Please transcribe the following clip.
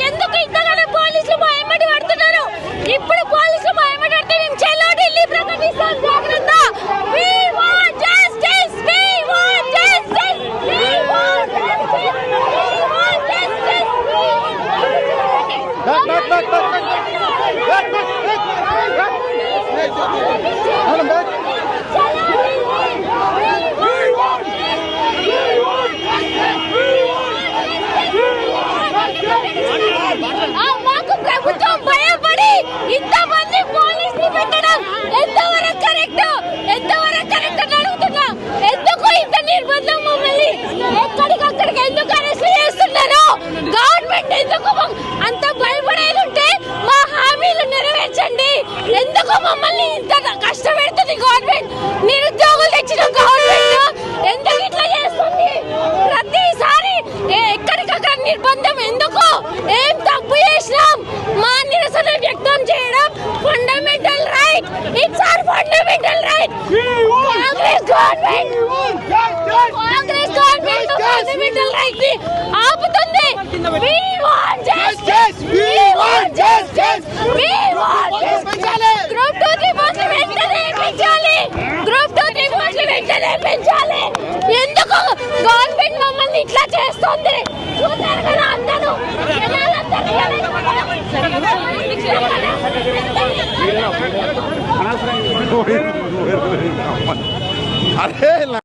ఎందుకు ఇంతగానో పోలీసులు మా ఎమ్మటి పడుతున్నారు? ఇప్పుడు పోలీసులు మా ఎమ్మటి పడితే మేము చెల్లో ఢిల్లీ ప్రకటిస్తాం. జాగ్రత్త. We want justice. We want justice. We want justice. We want justice. మాకు ప్రభుత్వం భయపడి ఇంతమంది పోలీసులు పెట్టడం ఎంతవరకు కరెక్ట్ అని అడుగుతున్నా. ఎందుకు ఇంత నిర్బంధం? మమ్మల్ని ఎక్కడికక్కడికి ఎందుకు అరెస్ట్ చేస్తున్నారు? గవర్నమెంట్ ఎందుకు అంత భయపడేది ఉంటే మా హామీలు నెరవేర్చండి. ఎందుకు మమ్మల్ని ఇంత కష్టపెడుతుంది గవర్నమెంట్? నిరుద్యోగులు తెచ్చిన గవర్నమెంట్ ఎందుకు ఇట్లా చేస్తుంది? ప్రతిసారి ఎక్కడికక్కడ నిర్బంధం ఎందుకు? ఏం తప్పు చేసినాం? మా నిరసన వ్యక్తం చేయడం fundamental right. It's our fundamental right. Congress government fundamental right ని ఆపుతుంది. We want justice. We want justice. We want justice. Group 2 పోస్టులు వెంటనే పెంచాలి. గ్రూప్ 2 పోస్టులు వెంటనే పెంచాలి. ఎందుకు గవర్నమెంట్ మమ్మల్ని ఇట్లా చేస్తుంది? చూసారు కదా అందరూ. అరే